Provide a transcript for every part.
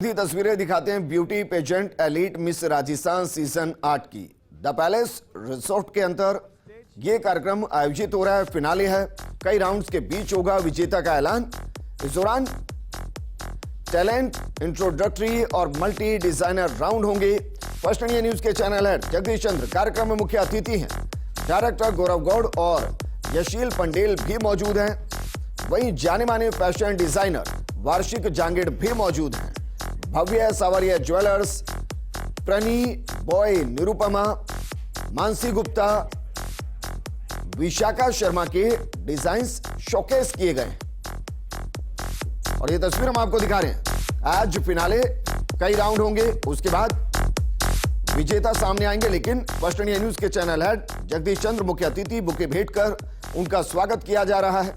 तस्वीरें दिखाते हैं beauty pageant elite miss Rajasthan season 8 की। द पैलेस रिसोर्ट के अंदर यह कार्यक्रम आयोजित हो रहा है। फिनाले है, कई राउंड्स के बीच होगा विजेता का ऐलान। इस दौरान टैलेंट, इंट्रोडक्टरी और मल्टी डिजाइनर राउंड होंगे। फर्स्ट इंडिया न्यूज के चैनल हेड जगदीश चंद्र कार्यक्रम में मुख्य अतिथि हैं। डायरेक्टर गौरव गौड़ और यशील पंडेल भी मौजूद हैं। वहीं जाने माने फैशन डिजाइनर वार्षिक जांगीड़ भी मौजूद हैं। भव्य सावरिया ज्वेलर्स, प्रनी बॉय निरुपमा, मानसी गुप्ता, विशाखा शर्मा के डिजाइन्स शोकेस किए गए और ये तस्वीर हम आपको दिखा रहे हैं। आज फिनाले, कई राउंड होंगे, उसके बाद विजेता सामने आएंगे। लेकिन फर्स्ट इंडिया न्यूज के चैनल हेड जगदीश चंद्र मुख्य अतिथि, बुके भेंट कर उनका स्वागत किया जा रहा है।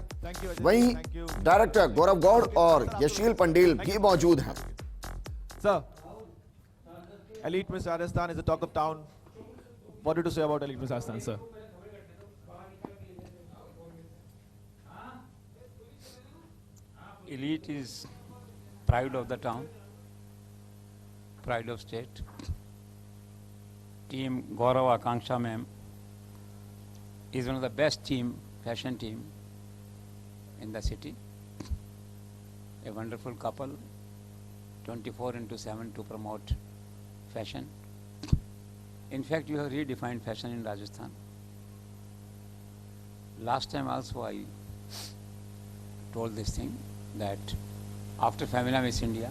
वहीं डायरेक्टर गौरव गौड़ और यशील पंडेल भी मौजूद हैं। Sir, Elite Miss Rajasthan is the talk of town. What do you say about Elite Miss Rajasthan, sir? Elite is pride of the town, pride of state. Team Gaurav Akanksha ma'am is one of the best fashion team in the city. A wonderful couple, 24/7 to promote fashion. In fact, you have redefined fashion in Rajasthan. Last time also I told this thing that after Femina Miss India,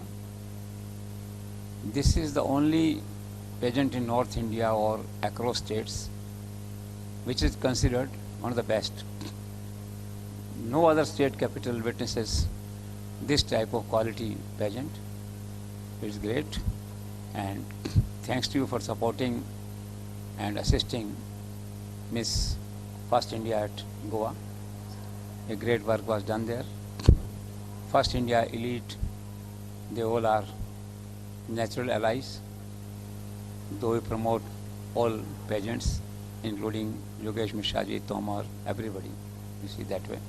this is the only pageant in North India or across states which is considered one of the best. No other state capital witnesses this type of quality pageant. It's great, and thanks to you for supporting and assisting Miss First India at Goa. A great work was done there. First India Elite, they all are natural allies, though we promote all pageants, including Yogesh Mishra ji, Tomar, everybody, you see that way.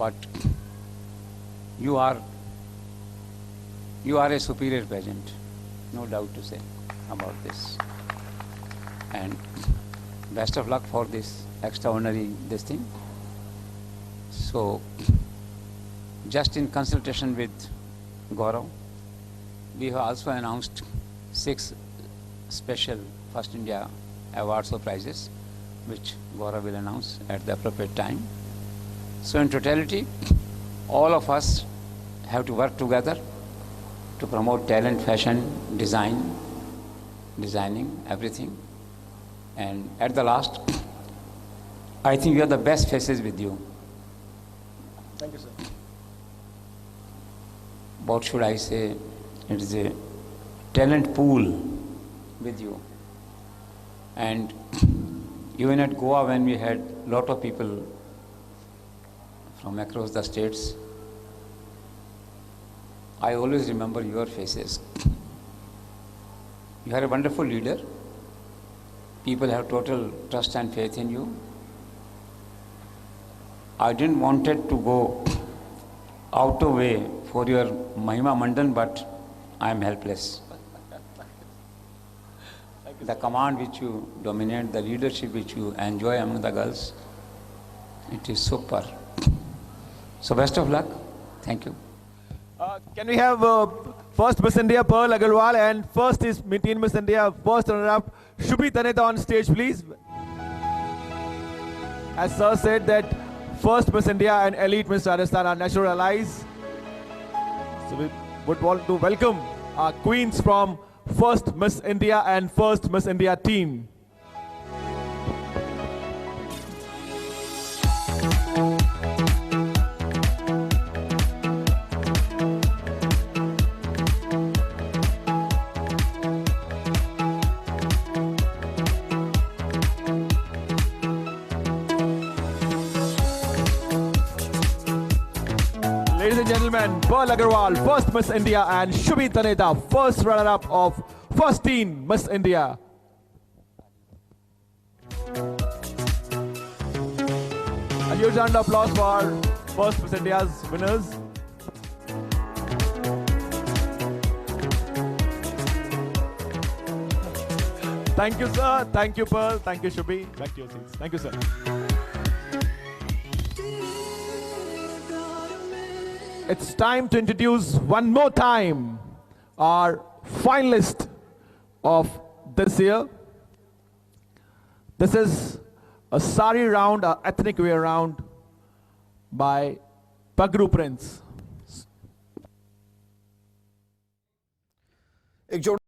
But you are a superior pageant, no doubt to say about this. And best of luck for this extraordinary thing. So, just in consultation with Gaurav, we have also announced 6 special First India awards or prizes, which Gaurav will announce at the appropriate time. So in totality, all of us have to work together to promote talent, fashion, designing, everything. And at the last, I think you have the best faces with you. Thank you, sir. What should I say? It is a talent pool with you. And even at Goa, when we had a lot of people from across the states, I always remember your faces. You are a wonderful leader. People have total trust and faith in you. I didn't want it to go out of way for your Mahima Mandan, but I am helpless. The command which you dominate, the leadership which you enjoy among the girls, it is super. So best of luck. Thank you. Can we have first Miss India Pearl Agarwal and first is Teen Miss India first runner-up Shubhi Taneta on stage, please. As sir said that first Miss India and Elite Miss Rajasthan are natural allies. So we would want to welcome our queens from first Miss India and first Miss India team. Ladies and gentlemen, Pearl Agarwal, first Miss India, and Shubhi Taneta, first runner-up of first teen Miss India. A huge round of applause for first Miss India's winners. Thank you, sir. Thank you, Pearl. Thank you, Shubhi. Back to your seats. Thank you, sir. It's time to introduce one more time our finalist of this year. This is a sari round, a ethnic wear round by Pagru Prince. एक जोड़